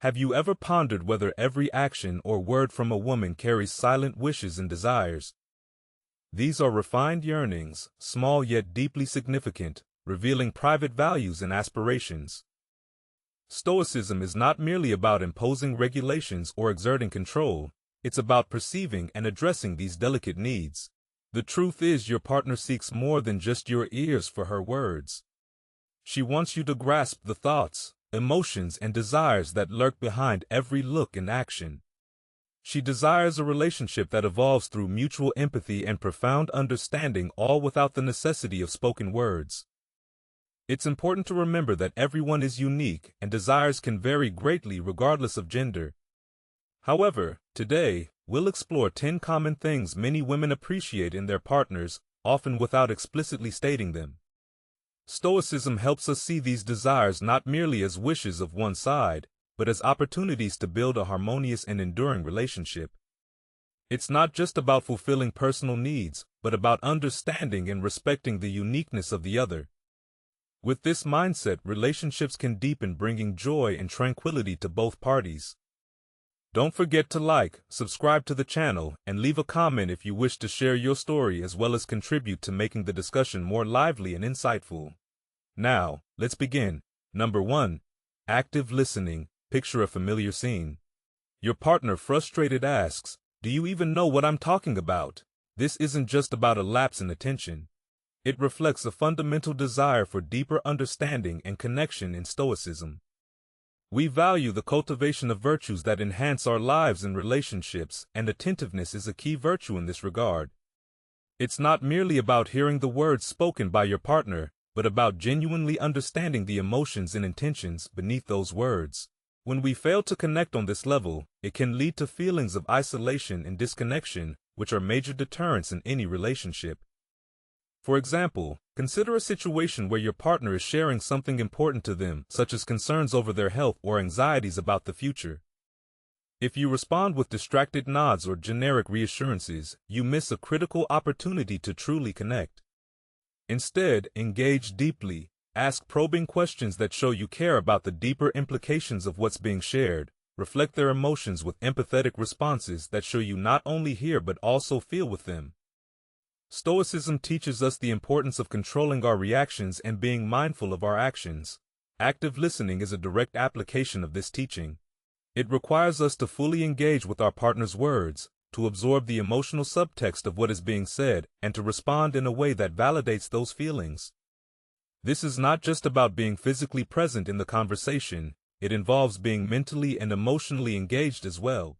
Have you ever pondered whether every action or word from a woman carries silent wishes and desires? These are refined yearnings, small yet deeply significant, revealing private values and aspirations. Stoicism is not merely about imposing regulations or exerting control, it's about perceiving and addressing these delicate needs. The truth is, your partner seeks more than just your ears for her words. She wants you to grasp the thoughts, emotions, and desires that lurk behind every look and action. She desires a relationship that evolves through mutual empathy and profound understanding, all without the necessity of spoken words. It's important to remember that everyone is unique and desires can vary greatly regardless of gender. However, today, we'll explore 10 common things many women appreciate in their partners, often without explicitly stating them. Stoicism helps us see these desires not merely as wishes of one side, but as opportunities to build a harmonious and enduring relationship. It's not just about fulfilling personal needs, but about understanding and respecting the uniqueness of the other. With this mindset, relationships can deepen, bringing joy and tranquility to both parties. Don't forget to like, subscribe to the channel, and leave a comment if you wish to share your story as well as contribute to making the discussion more lively and insightful. Now, let's begin. Number 1. Active listening. Picture a familiar scene. Your partner, frustrated, asks, "Do you even know what I'm talking about?" This isn't just about a lapse in attention. It reflects a fundamental desire for deeper understanding and connection in Stoicism. We value the cultivation of virtues that enhance our lives and relationships, and attentiveness is a key virtue in this regard. It's not merely about hearing the words spoken by your partner, but about genuinely understanding the emotions and intentions beneath those words. When we fail to connect on this level, it can lead to feelings of isolation and disconnection, which are major deterrents in any relationship. For example, consider a situation where your partner is sharing something important to them, such as concerns over their health or anxieties about the future. If you respond with distracted nods or generic reassurances, you miss a critical opportunity to truly connect. Instead, engage deeply. Ask probing questions that show you care about the deeper implications of what's being shared. Reflect their emotions with empathetic responses that show you not only hear but also feel with them. Stoicism teaches us the importance of controlling our reactions and being mindful of our actions. Active listening is a direct application of this teaching. It requires us to fully engage with our partner's words, to absorb the emotional subtext of what is being said, and to respond in a way that validates those feelings. This is not just about being physically present in the conversation, it involves being mentally and emotionally engaged as well.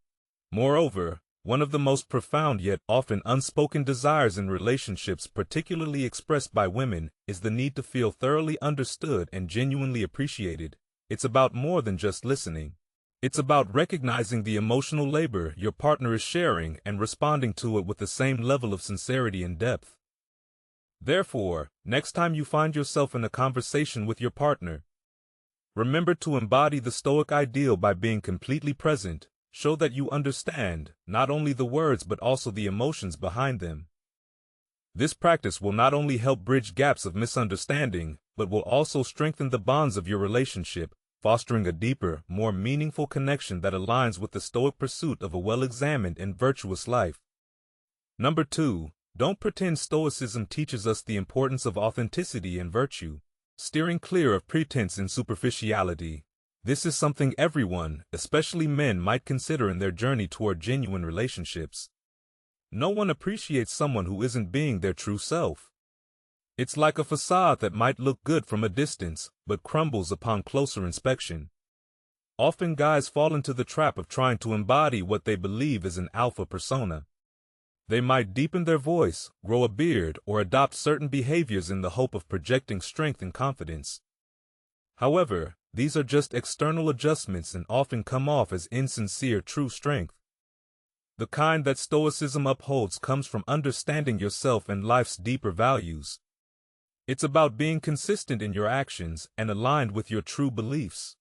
Moreover, one of the most profound yet often unspoken desires in relationships, particularly expressed by women, is the need to feel thoroughly understood and genuinely appreciated. It's about more than just listening. It's about recognizing the emotional labor your partner is sharing and responding to it with the same level of sincerity and depth. Therefore, next time you find yourself in a conversation with your partner, remember to embody the Stoic ideal by being completely present. Show that you understand not only the words but also the emotions behind them. This practice will not only help bridge gaps of misunderstanding, but will also strengthen the bonds of your relationship, fostering a deeper, more meaningful connection that aligns with the Stoic pursuit of a well-examined and virtuous life. Number 2. Don't pretend. Stoicism teaches us the importance of authenticity and virtue, steering clear of pretense and superficiality. This is something everyone, especially men, might consider in their journey toward genuine relationships. No one appreciates someone who isn't being their true self. It's like a facade that might look good from a distance, but crumbles upon closer inspection. Often guys fall into the trap of trying to embody what they believe is an alpha persona. They might deepen their voice, grow a beard, or adopt certain behaviors in the hope of projecting strength and confidence. However, these are just external adjustments and often come off as insincere true strength. The kind that Stoicism upholds comes from understanding yourself and life's deeper values. It's about being consistent in your actions and aligned with your true beliefs.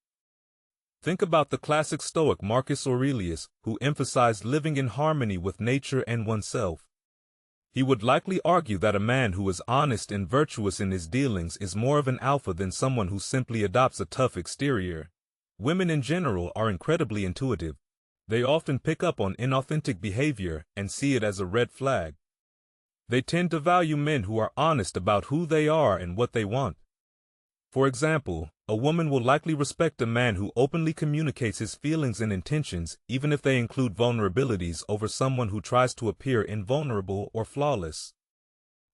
Think about the classic Stoic Marcus Aurelius, who emphasized living in harmony with nature and oneself. He would likely argue that a man who is honest and virtuous in his dealings is more of an alpha than someone who simply adopts a tough exterior. Women in general are incredibly intuitive. They often pick up on inauthentic behavior and see it as a red flag. They tend to value men who are honest about who they are and what they want. For example, a woman will likely respect a man who openly communicates his feelings and intentions, even if they include vulnerabilities, over someone who tries to appear invulnerable or flawless.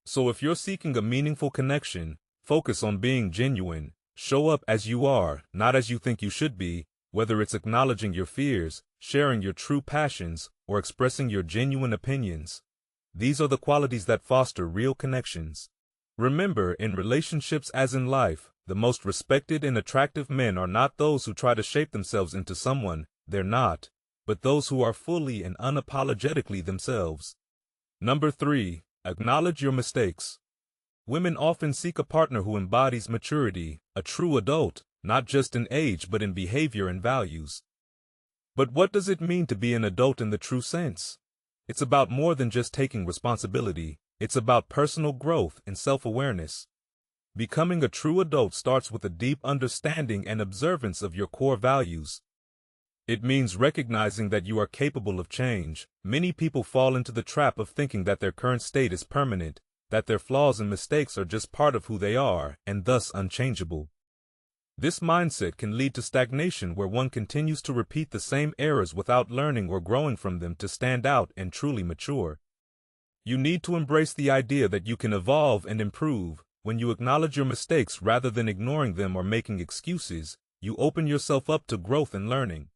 So if you're seeking a meaningful connection, focus on being genuine. Show up as you are, not as you think you should be, whether it's acknowledging your fears, sharing your true passions, or expressing your genuine opinions. These are the qualities that foster real connections. Remember, in relationships as in life, the most respected and attractive men are not those who try to shape themselves into someone they're not, but those who are fully and unapologetically themselves. Number 3. Acknowledge your mistakes. Women often seek a partner who embodies maturity, a true adult, not just in age but in behavior and values. But what does it mean to be an adult in the true sense? It's about more than just taking responsibility. It's about personal growth and self-awareness. Becoming a true adult starts with a deep understanding and observance of your core values. It means recognizing that you are capable of change. Many people fall into the trap of thinking that their current state is permanent, that their flaws and mistakes are just part of who they are, and thus unchangeable. This mindset can lead to stagnation, where one continues to repeat the same errors without learning or growing from them to stand out and truly mature. You need to embrace the idea that you can evolve and improve. When you acknowledge your mistakes rather than ignoring them or making excuses, you open yourself up to growth and learning.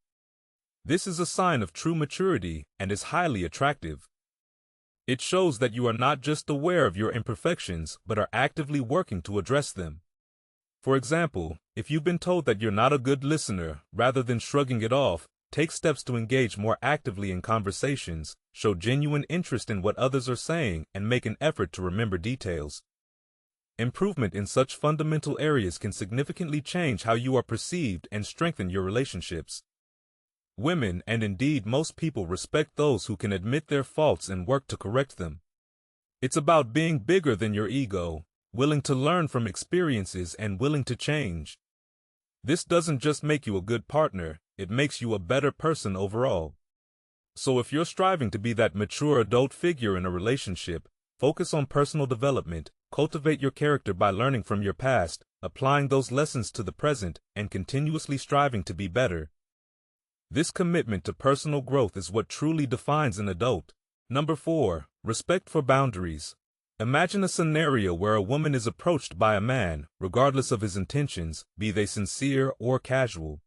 This is a sign of true maturity and is highly attractive. It shows that you are not just aware of your imperfections but are actively working to address them. For example, if you've been told that you're not a good listener, rather than shrugging it off, take steps to engage more actively in conversations, show genuine interest in what others are saying, and make an effort to remember details. Improvement in such fundamental areas can significantly change how you are perceived and strengthen your relationships. Women, and indeed most people, respect those who can admit their faults and work to correct them. It's about being bigger than your ego, willing to learn from experiences and willing to change. This doesn't just make you a good partner, it makes you a better person overall. So if you're striving to be that mature adult figure in a relationship, focus on personal development, cultivate your character by learning from your past, applying those lessons to the present, and continuously striving to be better. This commitment to personal growth is what truly defines an adult. Number 4. Respect for boundaries. Imagine a scenario where a woman is approached by a man, regardless of his intentions, be they sincere or casual.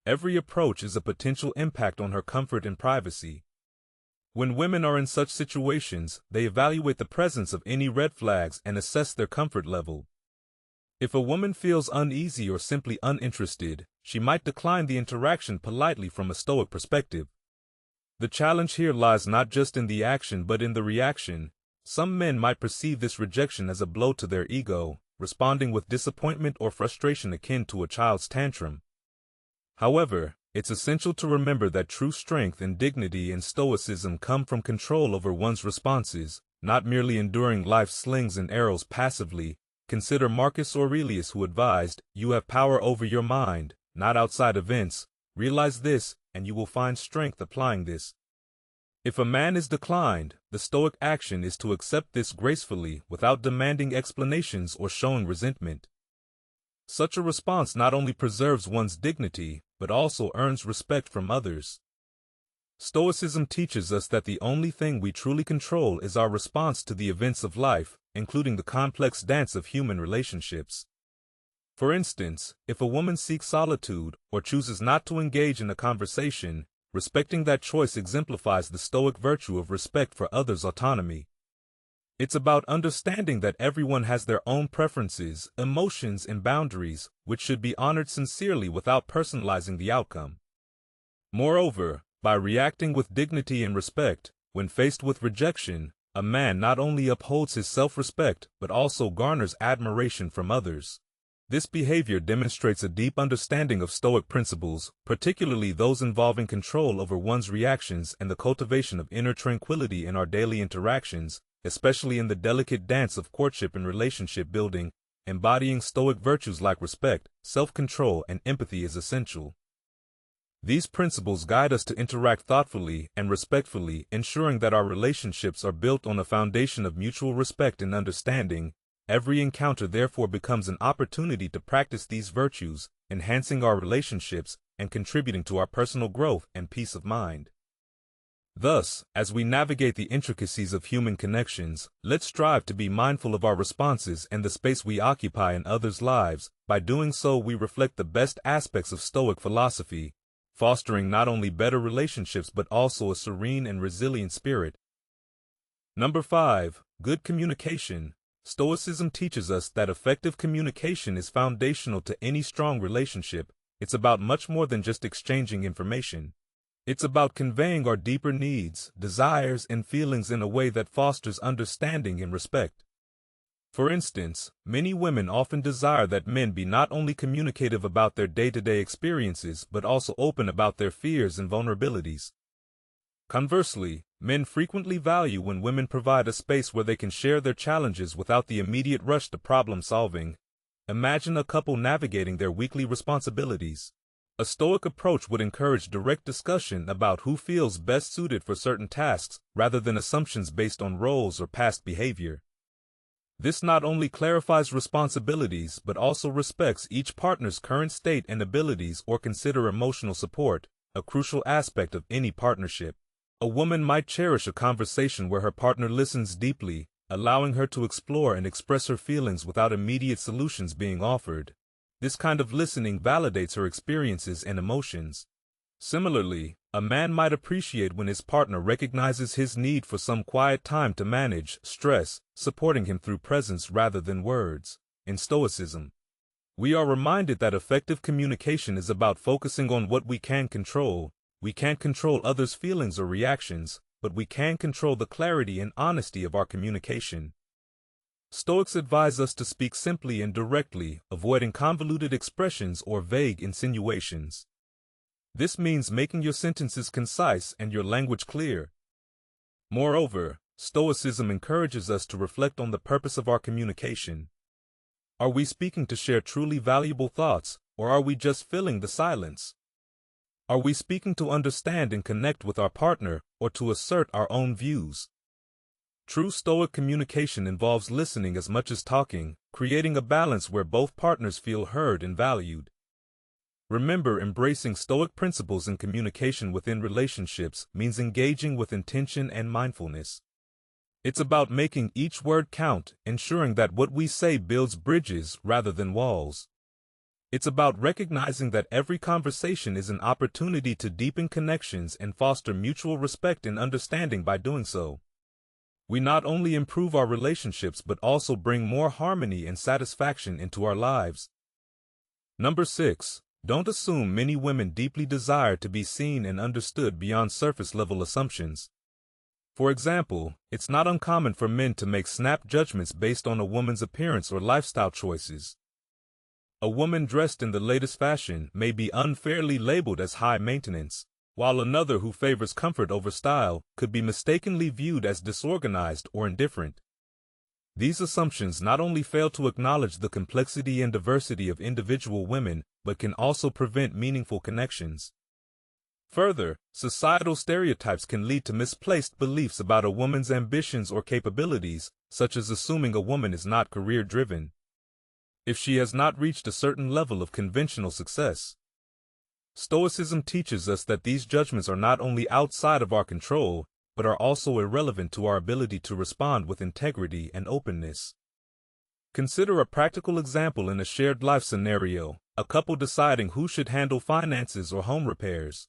Every approach is a potential impact on her comfort and privacy. When women are in such situations, they evaluate the presence of any red flags and assess their comfort level. If a woman feels uneasy or simply uninterested, she might decline the interaction politely from a Stoic perspective. The challenge here lies not just in the action but in the reaction. Some men might perceive this rejection as a blow to their ego, responding with disappointment or frustration akin to a child's tantrum. However, it's essential to remember that true strength and dignity in Stoicism come from control over one's responses, not merely enduring life's slings and arrows passively. Consider Marcus Aurelius, who advised, "You have power over your mind, not outside events. Realize this, and you will find strength applying this." If a man is declined, the Stoic action is to accept this gracefully without demanding explanations or showing resentment. Such a response not only preserves one's dignity, but also earns respect from others. Stoicism teaches us that the only thing we truly control is our response to the events of life, including the complex dance of human relationships. For instance, if a woman seeks solitude or chooses not to engage in a conversation, respecting that choice exemplifies the Stoic virtue of respect for others' autonomy. It's about understanding that everyone has their own preferences, emotions, and boundaries, which should be honored sincerely without personalizing the outcome. Moreover, by reacting with dignity and respect, when faced with rejection, a man not only upholds his self-respect but also garners admiration from others. This behavior demonstrates a deep understanding of Stoic principles, particularly those involving control over one's reactions and the cultivation of inner tranquility in our daily interactions, especially in the delicate dance of courtship and relationship building. embodying Stoic virtues like respect, self-control, and empathy is essential. These principles guide us to interact thoughtfully and respectfully, ensuring that our relationships are built on a foundation of mutual respect and understanding. Every encounter therefore becomes an opportunity to practice these virtues, enhancing our relationships and contributing to our personal growth and peace of mind. Thus, as we navigate the intricacies of human connections, let's strive to be mindful of our responses and the space we occupy in others' lives. By doing so, we reflect the best aspects of Stoic philosophy, fostering not only better relationships but also a serene and resilient spirit. Number 5. Good communication. Stoicism teaches us that effective communication is foundational to any strong relationship. It's about much more than just exchanging information. It's about conveying our deeper needs, desires, and feelings in a way that fosters understanding and respect. For instance, many women often desire that men be not only communicative about their day-to-day experiences but also open about their fears and vulnerabilities. Conversely, men frequently value when women provide a space where they can share their challenges without the immediate rush to problem-solving. Imagine a couple navigating their weekly responsibilities. A Stoic approach would encourage direct discussion about who feels best suited for certain tasks, rather than assumptions based on roles or past behavior. This not only clarifies responsibilities but also respects each partner's current state and abilities, or consider emotional support, a crucial aspect of any partnership. A woman might cherish a conversation where her partner listens deeply, allowing her to explore and express her feelings without immediate solutions being offered. This kind of listening validates her experiences and emotions. Similarly, a man might appreciate when his partner recognizes his need for some quiet time to manage stress, supporting him through presence rather than words. In Stoicism, we are reminded that effective communication is about focusing on what we can control. We can't control others' feelings or reactions, but we can control the clarity and honesty of our communication. Stoics advise us to speak simply and directly, avoiding convoluted expressions or vague insinuations. This means making your sentences concise and your language clear. Moreover, Stoicism encourages us to reflect on the purpose of our communication. Are we speaking to share truly valuable thoughts, or are we just filling the silence? Are we speaking to understand and connect with our partner, or to assert our own views? True Stoic communication involves listening as much as talking, creating a balance where both partners feel heard and valued. Remember, embracing Stoic principles in communication within relationships means engaging with intention and mindfulness. It's about making each word count, ensuring that what we say builds bridges rather than walls. It's about recognizing that every conversation is an opportunity to deepen connections and foster mutual respect and understanding. By doing so, we not only improve our relationships but also bring more harmony and satisfaction into our lives. Number 6. Don't assume. Many women deeply desire to be seen and understood beyond surface-level assumptions. For example, it's not uncommon for men to make snap judgments based on a woman's appearance or lifestyle choices. A woman dressed in the latest fashion may be unfairly labeled as high maintenance, while another who favors comfort over style could be mistakenly viewed as disorganized or indifferent. These assumptions not only fail to acknowledge the complexity and diversity of individual women, but can also prevent meaningful connections. Further, societal stereotypes can lead to misplaced beliefs about a woman's ambitions or capabilities, such as assuming a woman is not career-driven if she has not reached a certain level of conventional success. Stoicism teaches us that these judgments are not only outside of our control, but are also irrelevant to our ability to respond with integrity and openness. Consider a practical example in a shared life scenario, a couple deciding who should handle finances or home repairs.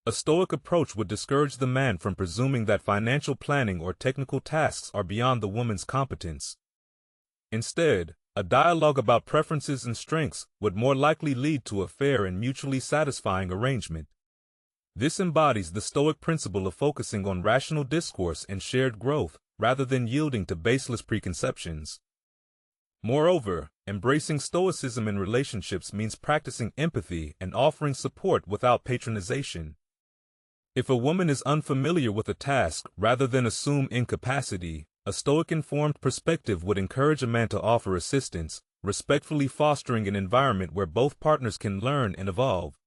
A Stoic approach would discourage the man from presuming that financial planning or technical tasks are beyond the woman's competence. Instead, a dialogue about preferences and strengths would more likely lead to a fair and mutually satisfying arrangement. This embodies the Stoic principle of focusing on rational discourse and shared growth, rather than yielding to baseless preconceptions. Moreover, embracing Stoicism in relationships means practicing empathy and offering support without patronization. If a woman is unfamiliar with a task, rather than assume incapacity, A Stoic-informed perspective would encourage a man to offer assistance, respectfully fostering an environment where both partners can learn and evolve.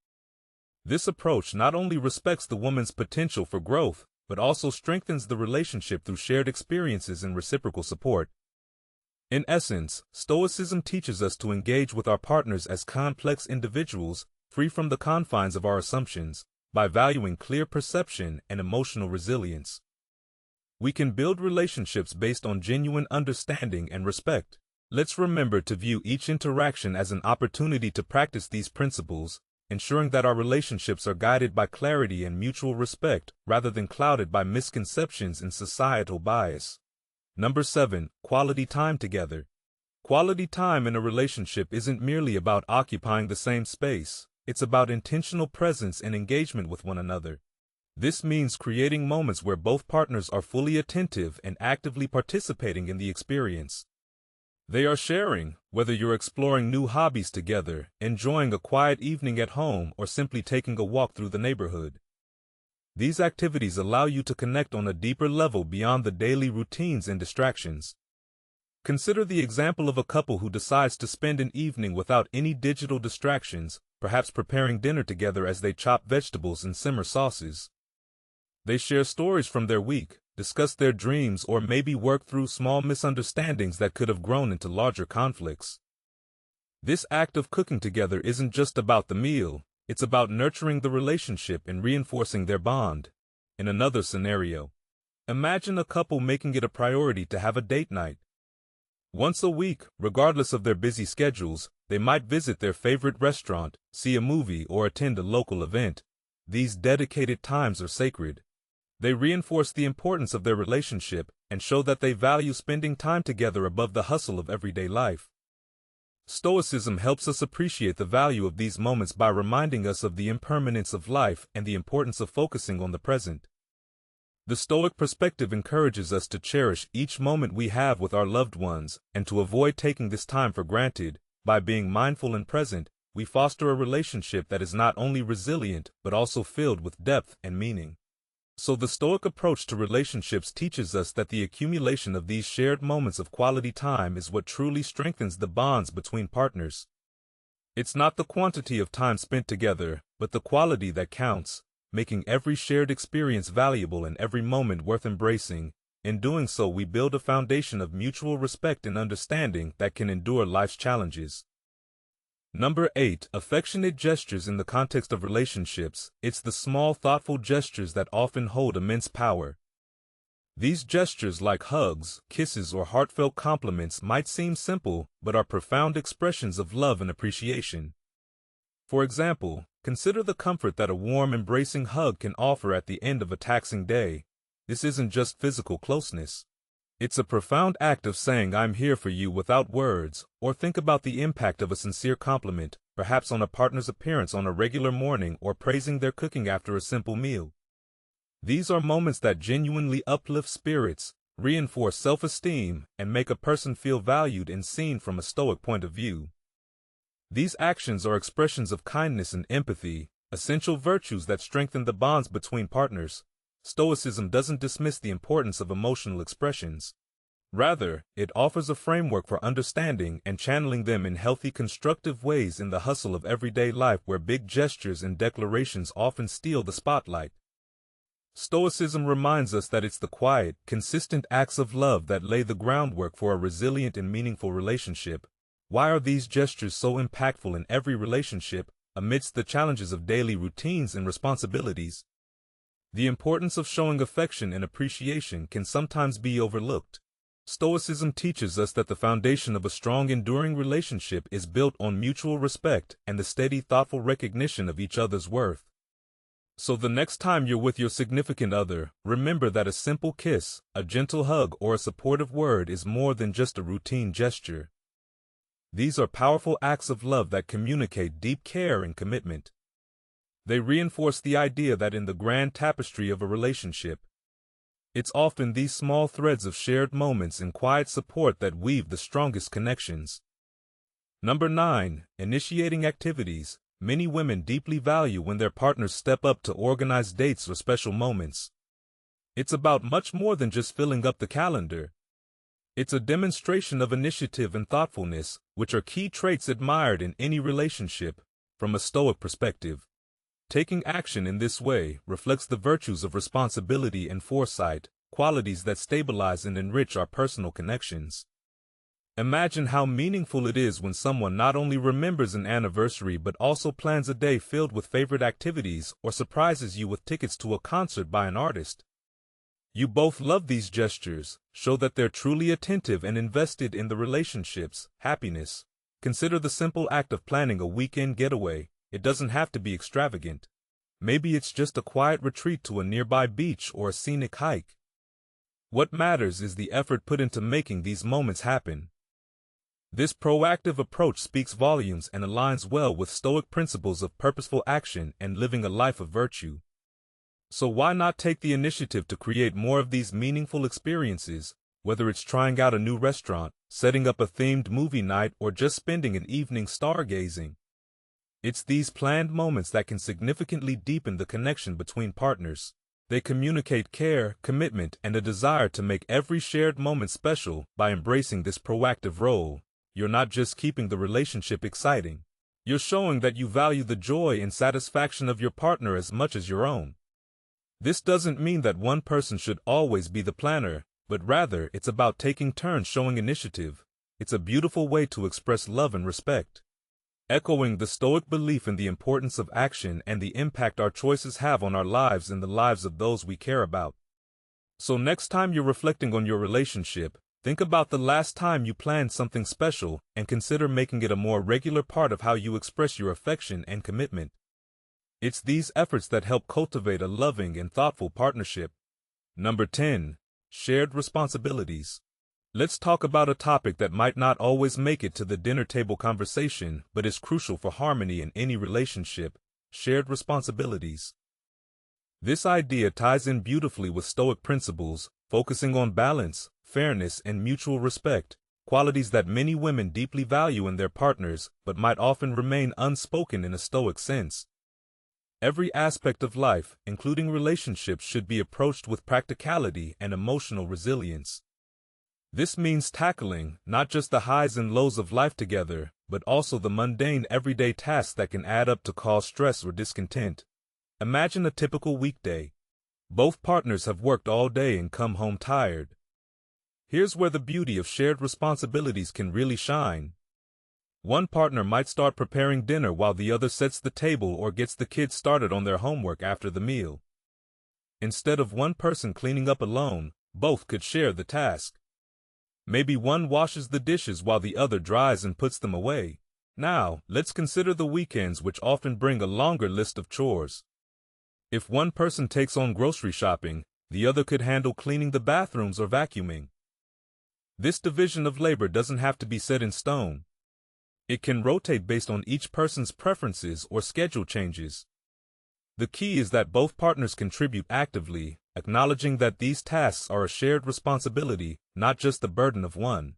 This approach not only respects the woman's potential for growth, but also strengthens the relationship through shared experiences and reciprocal support. In essence, Stoicism teaches us to engage with our partners as complex individuals, free from the confines of our assumptions, by valuing clear perception and emotional resilience. We can build relationships based on genuine understanding and respect. Let's remember to view each interaction as an opportunity to practice these principles, ensuring that our relationships are guided by clarity and mutual respect rather than clouded by misconceptions and societal bias. Number 7. Quality time together. Quality time in a relationship isn't merely about occupying the same space, it's about intentional presence and engagement with one another. This means creating moments where both partners are fully attentive and actively participating in the experience. They are sharing, whether you're exploring new hobbies together, enjoying a quiet evening at home, or simply taking a walk through the neighborhood. These activities allow you to connect on a deeper level beyond the daily routines and distractions. Consider the example of a couple who decides to spend an evening without any digital distractions, perhaps preparing dinner together as they chop vegetables and simmer sauces. They share stories from their week, discuss their dreams, or maybe work through small misunderstandings that could have grown into larger conflicts. This act of cooking together isn't just about the meal, it's about nurturing the relationship and reinforcing their bond. In another scenario, imagine a couple making it a priority to have a date night. Once a week, regardless of their busy schedules, they might visit their favorite restaurant, see a movie, or attend a local event. These dedicated times are sacred. They reinforce the importance of their relationship and show that they value spending time together above the hustle of everyday life. Stoicism helps us appreciate the value of these moments by reminding us of the impermanence of life and the importance of focusing on the present. The Stoic perspective encourages us to cherish each moment we have with our loved ones and to avoid taking this time for granted. By being mindful and present, we foster a relationship that is not only resilient but also filled with depth and meaning. So the Stoic approach to relationships teaches us that the accumulation of these shared moments of quality time is what truly strengthens the bonds between partners. It's not the quantity of time spent together, but the quality that counts, making every shared experience valuable and every moment worth embracing. In doing so, we build a foundation of mutual respect and understanding that can endure life's challenges. Number 8. Affectionate gestures in the context of relationships. It's the small, thoughtful gestures that often hold immense power. These gestures, like hugs, kisses, or heartfelt compliments, might seem simple, but are profound expressions of love and appreciation. For example, consider the comfort that a warm, embracing hug can offer at the end of a taxing day. This isn't just physical closeness. It's a profound act of saying "I'm here for you" without words, or think about the impact of a sincere compliment, perhaps on a partner's appearance on a regular morning or praising their cooking after a simple meal. These are moments that genuinely uplift spirits, reinforce self-esteem, and make a person feel valued and seen from a Stoic point of view. These actions are expressions of kindness and empathy, essential virtues that strengthen the bonds between partners. Stoicism doesn't dismiss the importance of emotional expressions. Rather, it offers a framework for understanding and channeling them in healthy, constructive ways in the hustle of everyday life where big gestures and declarations often steal the spotlight. Stoicism reminds us that it's the quiet, consistent acts of love that lay the groundwork for a resilient and meaningful relationship. Why are these gestures so impactful in every relationship, amidst the challenges of daily routines and responsibilities? The importance of showing affection and appreciation can sometimes be overlooked. Stoicism teaches us that the foundation of a strong, enduring relationship is built on mutual respect and the steady, thoughtful recognition of each other's worth. So the next time you're with your significant other, remember that a simple kiss, a gentle hug, or a supportive word is more than just a routine gesture. These are powerful acts of love that communicate deep care and commitment. They reinforce the idea that in the grand tapestry of a relationship, it's often these small threads of shared moments and quiet support that weave the strongest connections. Number 9. Initiating activities. Many women deeply value when their partners step up to organize dates or special moments. It's about much more than just filling up the calendar. It's a demonstration of initiative and thoughtfulness, which are key traits admired in any relationship, from a Stoic perspective. Taking action in this way reflects the virtues of responsibility and foresight, qualities that stabilize and enrich our personal connections. Imagine how meaningful it is when someone not only remembers an anniversary but also plans a day filled with favorite activities or surprises you with tickets to a concert by an artist. You both love these gestures, show that they're truly attentive and invested in the relationship's happiness. Consider the simple act of planning a weekend getaway. It doesn't have to be extravagant. Maybe it's just a quiet retreat to a nearby beach or a scenic hike. What matters is the effort put into making these moments happen. This proactive approach speaks volumes and aligns well with Stoic principles of purposeful action and living a life of virtue. So why not take the initiative to create more of these meaningful experiences, whether it's trying out a new restaurant, setting up a themed movie night, or just spending an evening stargazing? It's these planned moments that can significantly deepen the connection between partners. They communicate care, commitment, and a desire to make every shared moment special. By embracing this proactive role, you're not just keeping the relationship exciting. You're showing that you value the joy and satisfaction of your partner as much as your own. This doesn't mean that one person should always be the planner, but rather it's about taking turns showing initiative. It's a beautiful way to express love and respect. Echoing the Stoic belief in the importance of action and the impact our choices have on our lives and the lives of those we care about. So next time you're reflecting on your relationship, think about the last time you planned something special and consider making it a more regular part of how you express your affection and commitment. It's these efforts that help cultivate a loving and thoughtful partnership. Number 10. Shared responsibilities. Let's talk about a topic that might not always make it to the dinner table conversation, but is crucial for harmony in any relationship: shared responsibilities. This idea ties in beautifully with Stoic principles, focusing on balance, fairness, and mutual respect, qualities that many women deeply value in their partners but might often remain unspoken in a Stoic sense. Every aspect of life, including relationships, should be approached with practicality and emotional resilience. This means tackling not just the highs and lows of life together, but also the mundane everyday tasks that can add up to cause stress or discontent. Imagine a typical weekday. Both partners have worked all day and come home tired. Here's where the beauty of shared responsibilities can really shine. One partner might start preparing dinner while the other sets the table or gets the kids started on their homework after the meal. Instead of one person cleaning up alone, both could share the task. Maybe one washes the dishes while the other dries and puts them away. Now, let's consider the weekends, which often bring a longer list of chores. If one person takes on grocery shopping, the other could handle cleaning the bathrooms or vacuuming. This division of labor doesn't have to be set in stone. It can rotate based on each person's preferences or schedule changes. The key is that both partners contribute actively, acknowledging that these tasks are a shared responsibility, not just the burden of one.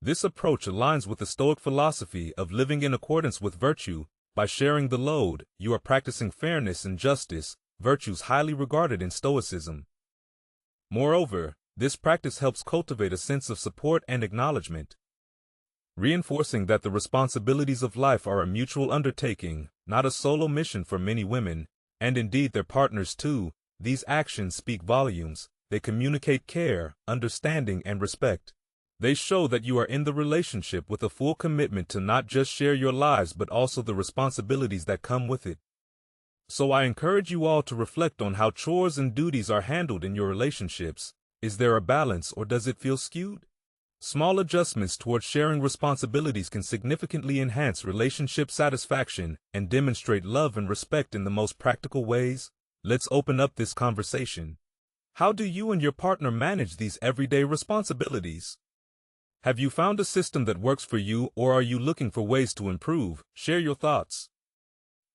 This approach aligns with the Stoic philosophy of living in accordance with virtue. By sharing the load, you are practicing fairness and justice, virtues highly regarded in Stoicism. Moreover, this practice helps cultivate a sense of support and acknowledgement, reinforcing that the responsibilities of life are a mutual undertaking, not a solo mission for many women, and indeed their partners too. These actions speak volumes. They communicate care, understanding, and respect. They show that you are in the relationship with a full commitment to not just share your lives but also the responsibilities that come with it. So I encourage you all to reflect on how chores and duties are handled in your relationships. Is there a balance, or does it feel skewed? Small adjustments towards sharing responsibilities can significantly enhance relationship satisfaction and demonstrate love and respect in the most practical ways. Let's open up this conversation. How do you and your partner manage these everyday responsibilities? Have you found a system that works for you, or are you looking for ways to improve? Share your thoughts.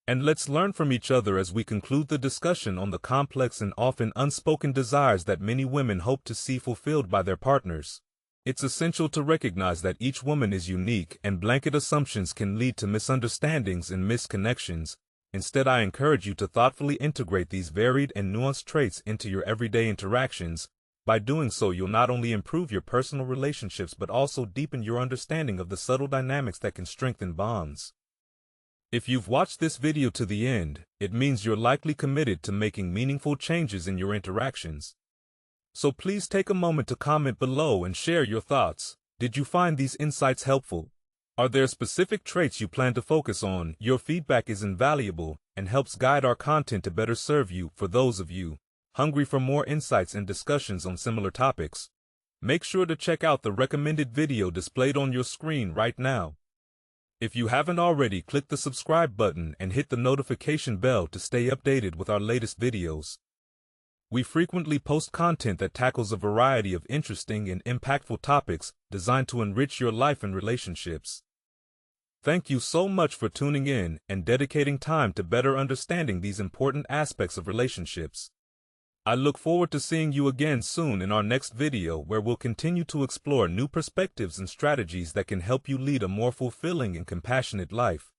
And let's learn from each other as we conclude the discussion on the complex and often unspoken desires that many women hope to see fulfilled by their partners. It's essential to recognize that each woman is unique, and blanket assumptions can lead to misunderstandings and missed connections. Instead, I encourage you to thoughtfully integrate these varied and nuanced traits into your everyday interactions. By doing so, you'll not only improve your personal relationships but also deepen your understanding of the subtle dynamics that can strengthen bonds. If you've watched this video to the end, it means you're likely committed to making meaningful changes in your interactions. So please take a moment to comment below and share your thoughts. Did you find these insights helpful? Are there specific traits you plan to focus on? Your feedback is invaluable and helps guide our content to better serve you. For those of you hungry for more insights and discussions on similar topics, make sure to check out the recommended video displayed on your screen right now. If you haven't already, click the subscribe button and hit the notification bell to stay updated with our latest videos. We frequently post content that tackles a variety of interesting and impactful topics designed to enrich your life and relationships. Thank you so much for tuning in and dedicating time to better understanding these important aspects of relationships. I look forward to seeing you again soon in our next video, where we'll continue to explore new perspectives and strategies that can help you lead a more fulfilling and compassionate life.